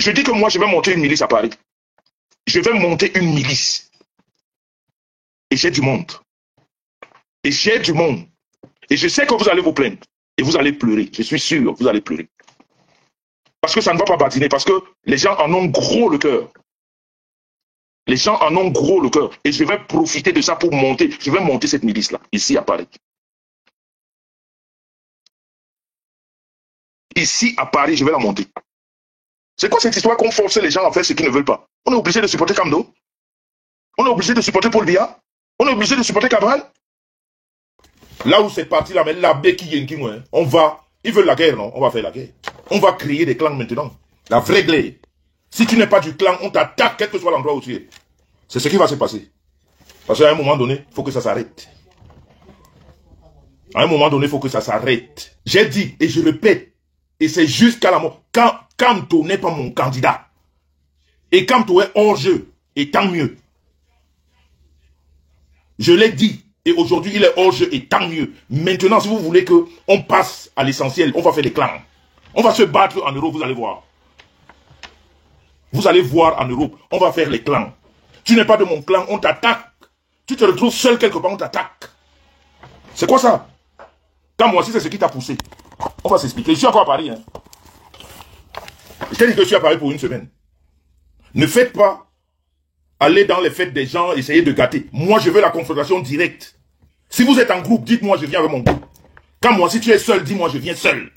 Je dis que moi, je vais monter une milice à Paris. Je vais monter une milice. Et j'ai du monde. Et j'ai du monde. Et je sais que vous allez vous plaindre. Et vous allez pleurer. Je suis sûr, vous allez pleurer. Parce que ça ne va pas badiner. Parce que les gens en ont gros le cœur. Les gens en ont gros le cœur. Et je vais profiter de ça pour monter. Je vais monter cette milice-là, ici à Paris. Ici à Paris, je vais la monter. C'est quoi cette histoire qu'on force les gens à faire ce qu'ils ne veulent pas? On est obligé de supporter Kamdo. On est obligé de supporter Paul Biya. On est obligé de supporter Cabral. Là où c'est parti, là, mais la béquille, on va, ils veulent la guerre, non? On va faire la guerre. On va créer des clans maintenant. La vraie guerre. Si tu n'es pas du clan, on t'attaque, quel que soit l'endroit où tu es. C'est ce qui va se passer. Parce qu'à un moment donné, il faut que ça s'arrête. À un moment donné, il faut que ça s'arrête. J'ai dit, et je répète, et c'est jusqu'à la mort, quand Kamto n'est pas mon candidat, et Kamto est hors jeu, et tant mieux. Je l'ai dit, et aujourd'hui il est hors jeu, et tant mieux. Maintenant, si vous voulez qu'on passe à l'essentiel, on va faire des clans. On va se battre en Europe, vous allez voir. Vous allez voir en Europe, on va faire les clans. Tu n'es pas de mon clan, on t'attaque. Tu te retrouves seul quelque part, on t'attaque. C'est quoi ça? Quand moi aussi, c'est ce qui t'a poussé. On va s'expliquer. Je suis encore à Paris. Hein. Je t'ai dit que je suis à Paris pour une semaine. Ne faites pas aller dans les fêtes des gens, essayer de gâter. Moi, je veux la confrontation directe. Si vous êtes en groupe, dites-moi, je viens avec mon groupe. Quand moi, si tu es seul, dis-moi, je viens seul.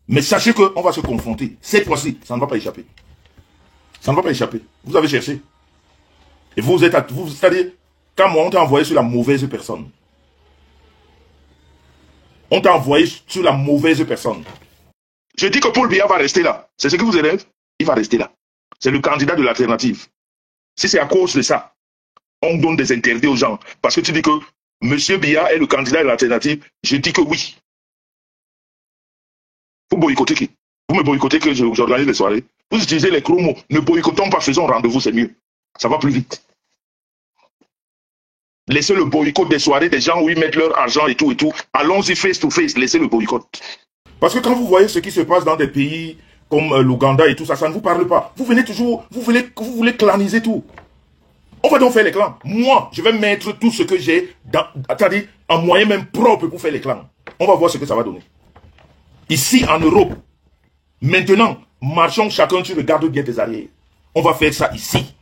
Mais sachez qu'on va se confronter. Cette fois-ci, ça ne va pas échapper. Ça ne va pas échapper. Vous avez cherché. Et vous êtes c'est-à-dire, quand moi, on t'a envoyé sur la mauvaise personne. On t'a envoyé sur la mauvaise personne. Je dis que Paul Biya va rester là. C'est ce qui vous élève. Il va rester là. C'est le candidat de l'alternative. Si c'est à cause de ça, on donne des interdits aux gens. Parce que tu dis que M. Biya est le candidat de l'alternative. Je dis que oui. Vous boycottez qui? Vous me boycottez que j'organise des soirées. Vous utilisez les gros mots. Ne boycottons pas, faisons rendez-vous, c'est mieux. Ça va plus vite. Laissez le boycott des soirées des gens où ils mettent leur argent et tout et tout. Allons-y face to face, laissez le boycott. Parce que quand vous voyez ce qui se passe dans des pays comme l'Ouganda et tout ça, ça ne vous parle pas. Vous venez toujours, vous voulez claniser tout. On va donc faire les clans. Moi, je vais mettre tout ce que j'ai, c'est-à-dire en moyen même propre pour faire les clans. On va voir ce que ça va donner. Ici, en Europe, maintenant, marchons chacun, tu regardes bien tes arrières. On va faire ça ici.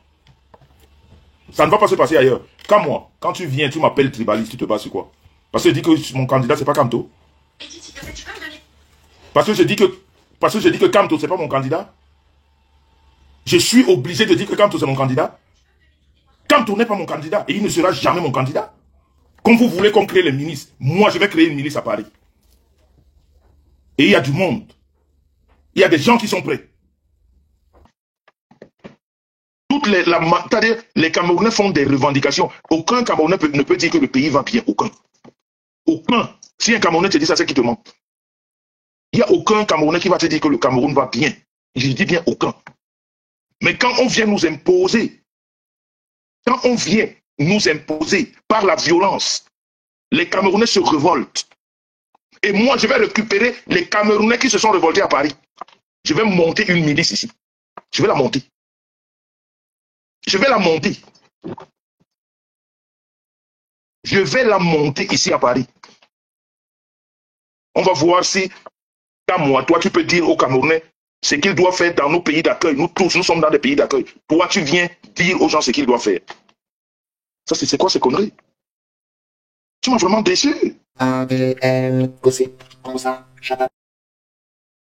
Ça ne va pas se passer ailleurs. Quand moi, quand tu viens, tu m'appelles tribaliste, tu te bats sur quoi? Parce que je dis que mon candidat, c'est pas Kamto. Parce que je dis que Kamto, c'est pas mon candidat. Je suis obligé de dire que Kamto, c'est mon candidat. Kamto n'est pas mon candidat et il ne sera jamais mon candidat. Comme vous voulez qu'on crée les milices, moi, je vais créer une milice à Paris. Et il y a du monde. Il y a des gens qui sont prêts. C'est-à-dire, les Camerounais font des revendications. Aucun Camerounais ne peut dire que le pays va bien. Aucun. Aucun. Si un Camerounais te dit ça, c'est qu'il te ment. Il n'y a aucun Camerounais qui va te dire que le Cameroun va bien. Je dis bien aucun. Mais quand on vient nous imposer, par la violence, les Camerounais se révoltent. Et moi, je vais récupérer les Camerounais qui se sont révoltés à Paris. Je vais monter une milice ici. Je vais la monter. Je vais la monter. Je vais la monter ici à Paris. On va voir si, comme moi, toi, tu peux dire aux Camerounais ce qu'ils doivent faire dans nos pays d'accueil. Nous tous, nous sommes dans des pays d'accueil. Toi, tu viens dire aux gens ce qu'ils doivent faire. Ça, c'est quoi ces conneries? Tu m'as vraiment déçu. ADN, gossip, comme ça,